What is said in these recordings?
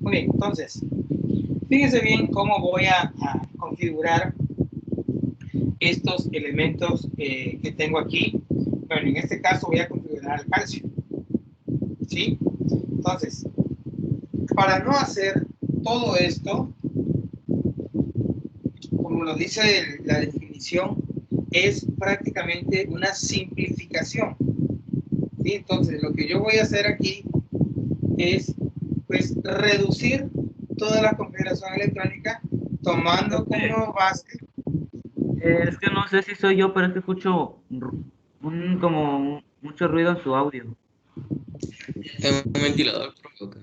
Muy bien, entonces, fíjense bien cómo voy a configurar estos elementos que tengo aquí. Bueno, en este caso voy a configurar el calcio, ¿sí? Entonces, para no hacer todo esto, como lo dice la definición, es prácticamente una simplificación, ¿sí? Entonces, lo que yo voy a hacer aquí es, pues, reducir toda la configuración electrónica tomando como base. Es que no sé si soy yo, pero es que escucho mucho ruido en su audio. Es un ventilador, profe.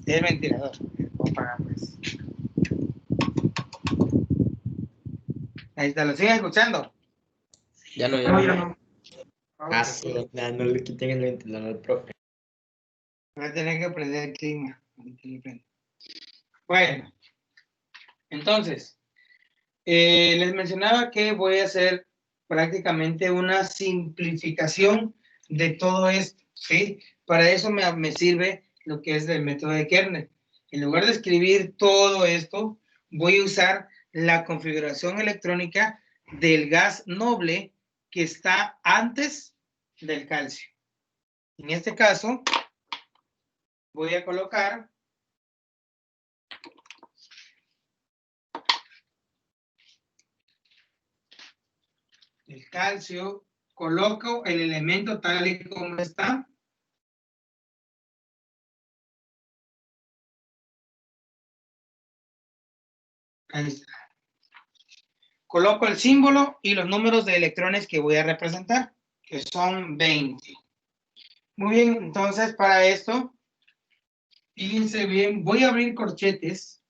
El ventilador. Voy a apagar, pues. Ahí está, ¿lo siguen escuchando? Ya no, ya No, no. yo no. Ah, sí, ya no le quiten el ventilador, profe. Voy a tener que prender el clima. Bueno, entonces, les mencionaba que voy a hacer prácticamente una simplificación de todo esto, ¿sí? Para eso me sirve lo que es el método de kernel. En lugar de escribir todo esto, voy a usar la configuración electrónica del gas noble que está antes del calcio. En este caso, voy a colocar el calcio, coloco el elemento tal y como está. Ahí está. Coloco el símbolo y los números de electrones que voy a representar, que son 20. Muy bien, entonces para esto, fíjense bien, voy a abrir corchetes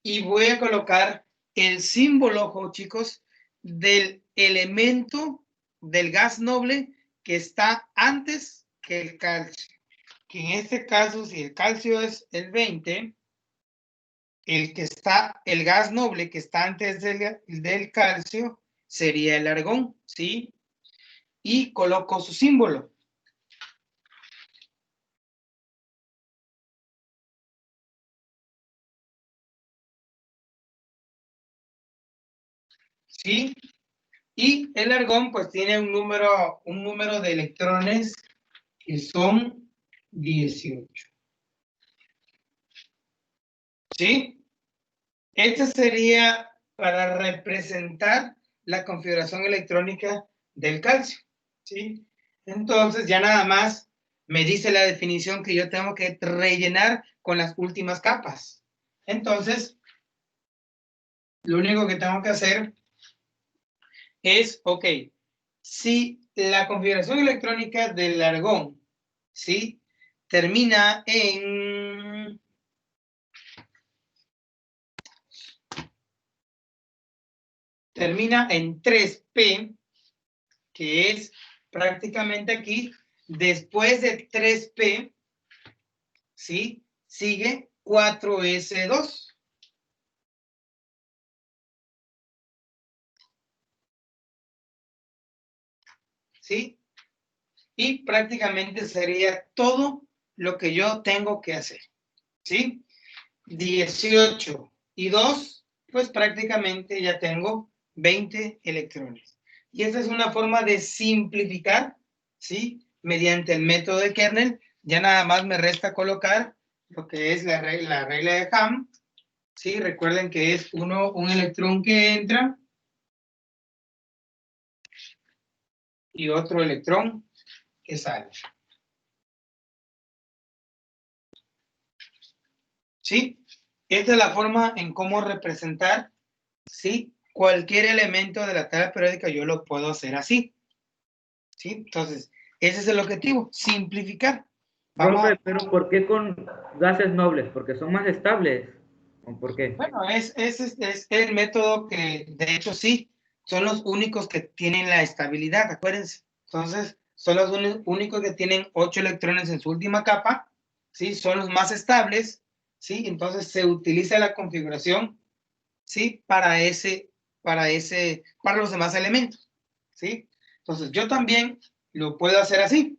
y voy a colocar el símbolo, chicos, del elemento del gas noble que está antes que el calcio. Que en este caso, si el calcio es el 20, el gas noble que está antes del calcio sería el argón, ¿sí? Y coloco su símbolo. ¿Sí? Y el argón pues tiene un número de electrones que son 18. ¿Sí? Este sería para representar la configuración electrónica del calcio, ¿sí? Entonces ya nada más me dice la definición que yo tengo que rellenar con las últimas capas. Entonces, lo único que tengo que hacer es, ok, si la configuración electrónica del argón, ¿sí? Termina en 3P, que es prácticamente aquí, después de 3P, ¿sí? Sigue 4S2. ¿Sí? Y prácticamente sería todo lo que yo tengo que hacer. ¿Sí? 18 y 2, pues prácticamente ya tengo 20 electrones. Y esta es una forma de simplificar, ¿sí? Mediante el método de kernel, ya nada más me resta colocar lo que es la regla de Ham, ¿sí? Recuerden que es un electrón que entra y otro electrón que sale. ¿Sí? Esta es la forma en cómo representar, ¿sí? Cualquier elemento de la tabla periódica yo lo puedo hacer así. ¿Sí? Entonces, ese es el objetivo, simplificar. Profe, pero ¿por qué con gases nobles? ¿Porque son más estables? ¿O por qué? Bueno, es el método que, de hecho, sí, son los únicos que tienen la estabilidad, acuérdense. Entonces, son los únicos que tienen 8 electrones en su última capa, ¿sí? Son los más estables, ¿sí? Entonces, se utiliza la configuración, ¿sí? Para los demás elementos, ¿sí? Entonces, yo también lo puedo hacer así,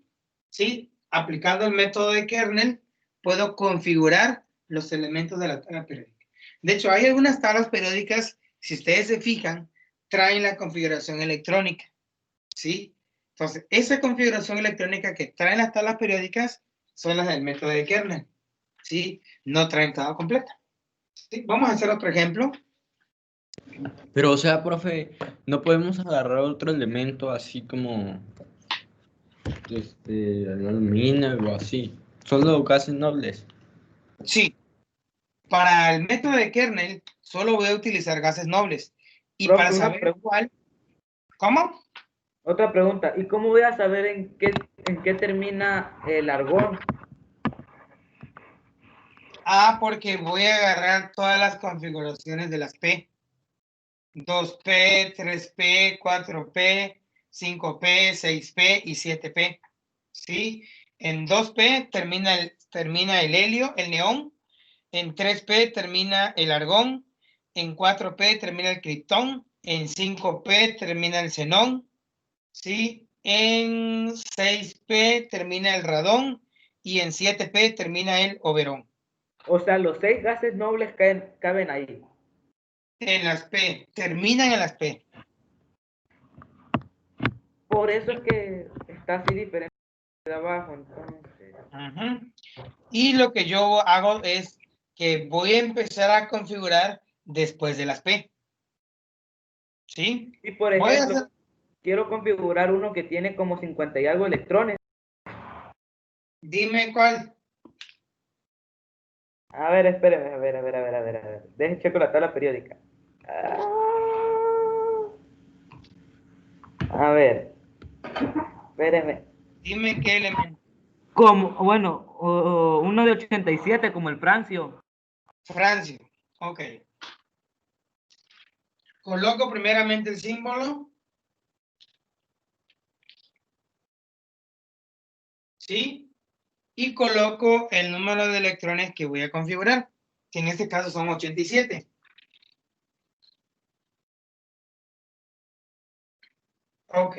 ¿sí? Aplicando el método de kernel, puedo configurar los elementos de la tabla periódica. De hecho, hay algunas tablas periódicas, si ustedes se fijan, traen la configuración electrónica, ¿sí? Entonces, esa configuración electrónica que traen las tablas periódicas son las del método de kernel, ¿sí? No traen tabla completa. ¿Sí? Vamos a hacer otro ejemplo. Pero, o sea, profe, no podemos agarrar otro elemento así como el aluminio o así. Solo gases nobles. Sí, para el método de kernel solo voy a utilizar gases nobles. Y Profe, para saber cuál, ¿cómo? Otra pregunta, ¿y cómo voy a saber en qué termina el argón? Ah, porque voy a agarrar todas las configuraciones de las P. 2P, 3P, 4P, 5P, 6P y 7P. ¿Sí? En 2P termina el helio, el neón. En 3P termina el argón. En 4P termina el criptón. En 5P termina el xenón. ¿Sí? En 6P termina el radón. Y en 7P termina el oberón. O sea, los 6 gases nobles caben ahí. En las P, terminan en las P. Por eso es que está así diferente de abajo, entonces. Y lo que yo hago es que voy a empezar a configurar después de las P. ¿Sí? Y por Voy a ejemplo, hacer... quiero configurar uno que tiene como 50 y algo electrones. Dime cuál. A ver, espéreme, a ver. Dejen checo la tabla periódica. A ver, espéreme. Dime qué elemento. Como, bueno, uno de 87 como el Francio. Francia. Ok. Coloco primeramente el símbolo. ¿Sí? Y coloco el número de electrones que voy a configurar, que en este caso son 87. Ok.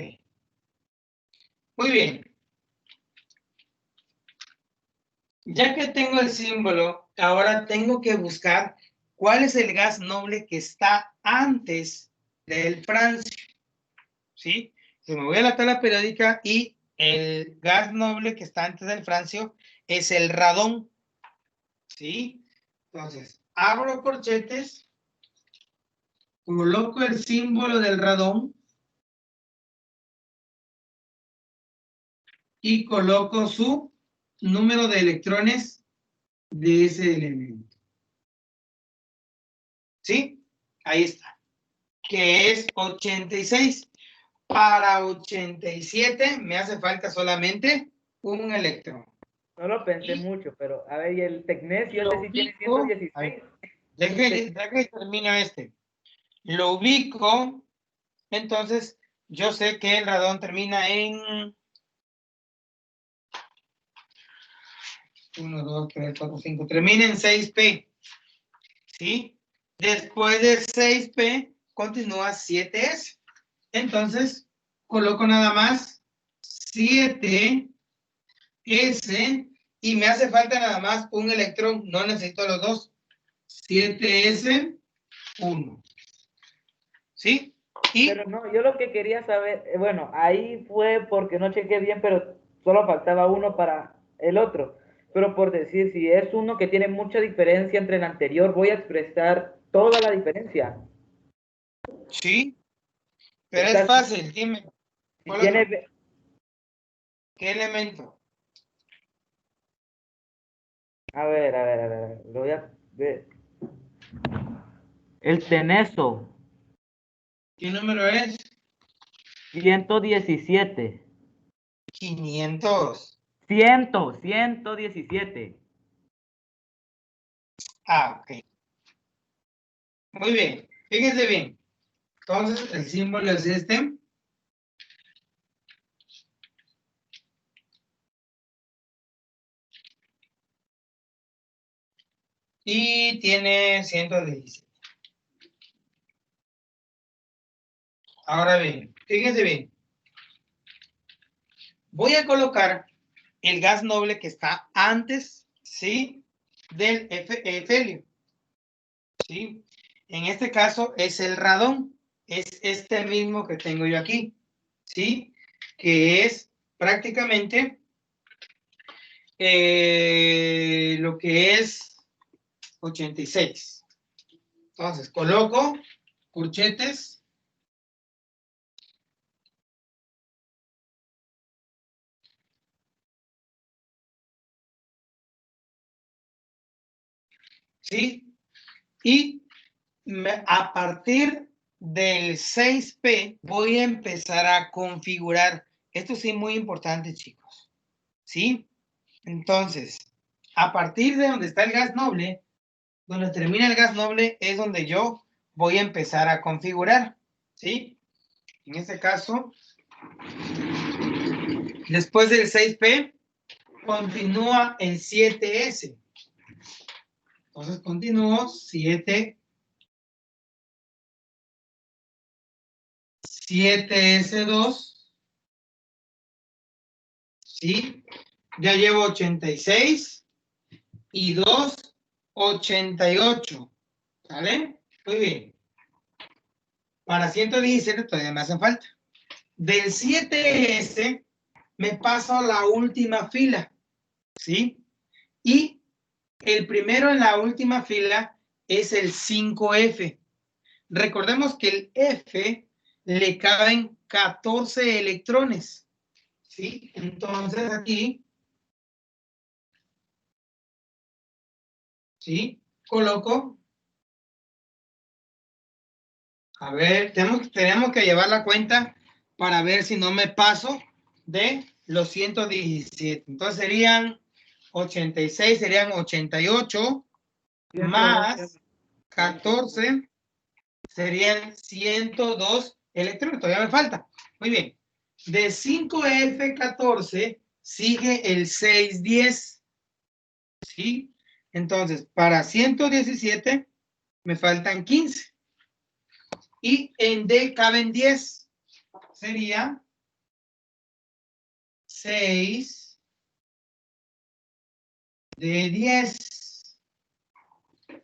Muy bien. Ya que tengo el símbolo, ahora tengo que buscar cuál es el gas noble que está antes del francio. ¿Sí? Entonces me voy a la tabla periódica y el gas noble que está antes del francio es el radón. ¿Sí? Entonces, abro corchetes, coloco el símbolo del radón y coloco su número de electrones de ese elemento. ¿Sí? Ahí está. Que es 86. Para 87 me hace falta solamente un electrón. No lo pensé mucho, pero a ver, y el tecnesio, ese sí tiene 116. Ya que termino este. Lo ubico, entonces yo sé que el radón termina en 1, 2, 3, 4, 5, termina en 6P. ¿Sí? Después de 6P continúa 7S. Entonces, coloco nada más 7S y me hace falta nada más un electrón. No necesito los dos. 7S1. ¿Sí? Y Pero no, yo lo que quería saber, bueno, ahí fue porque no chequé bien, pero solo faltaba uno para el otro. Pero por decir, si es uno que tiene mucha diferencia entre el anterior, voy a expresar toda la diferencia. sí, pero O es sea, fácil. Dime, si ¿cuál otro? tiene, ¿Qué elemento? a ver, lo voy a ver. El teneso, ¿Qué número es? 117. 500. 117. Ah, ok. Muy bien. Fíjense bien. Entonces, el símbolo es este. Y tiene 117. Ahora bien, fíjense bien. Voy a colocar el gas noble que está antes, ¿sí? Del helio, ¿sí? En este caso es el radón, es este mismo que tengo yo aquí, ¿sí? Que es prácticamente lo que es 86. Entonces, coloco corchetes. ¿Sí? Y a partir del 6P voy a empezar a configurar. Esto sí es muy importante, chicos. ¿Sí? Entonces, a partir de donde está el gas noble, donde termina el gas noble, es donde yo voy a empezar a configurar. ¿Sí? En este caso, después del 6P, continúa el 7S. Entonces, continúo 7S2. ¿Sí? Ya llevo 86 y 2, 88. ¿Vale? Muy bien. Para 117 todavía me hacen falta. Del 7S me paso a la última fila. ¿Sí? Y el primero en la última fila es el 5F. Recordemos que el F le caben 14 electrones. ¿Sí? Entonces aquí, ¿sí? Coloco. A ver, tenemos que llevar la cuenta para ver si no me paso de los 117. Entonces serían 86, serían 88 más 14 serían 102 electrones. Todavía me falta. Muy bien. De 5F14 sigue el 610. ¿Sí? Entonces, para 117 me faltan 15. Y en D caben 10. Sería 6 de 10.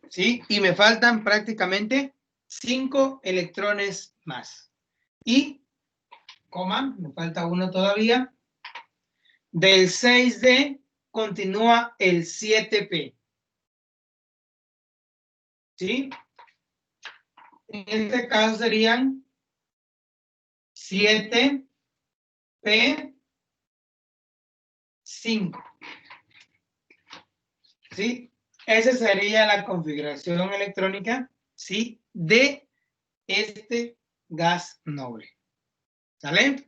¿Sí? Y me faltan prácticamente 5 electrones más. Y, coma, me falta uno todavía. Del 6D continúa el 7P. ¿Sí? En este caso serían 7P5. ¿Sí? Esa sería la configuración electrónica, ¿sí? De este gas noble. ¿Sale?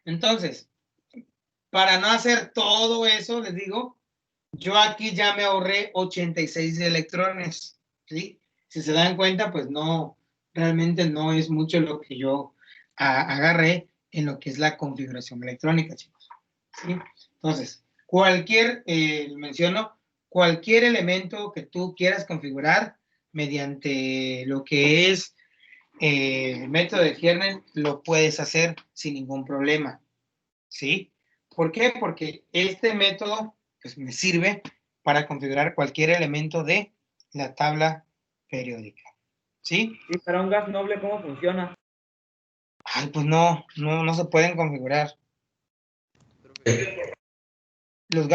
Entonces, para no hacer todo eso, les digo, yo aquí ya me ahorré 86 electrones, ¿sí? Si se dan cuenta, pues no, realmente no es mucho lo que yo agarré en lo que es la configuración electrónica, chicos. ¿Sí? Entonces, menciono, cualquier elemento que tú quieras configurar mediante lo que es el método de Kernel, lo puedes hacer sin ningún problema. ¿Sí? ¿Por qué? Porque este método pues, me sirve para configurar cualquier elemento de la tabla periódica. ¿Sí? ¿Y para un gas noble cómo funciona? Ay, pues no se pueden configurar. Los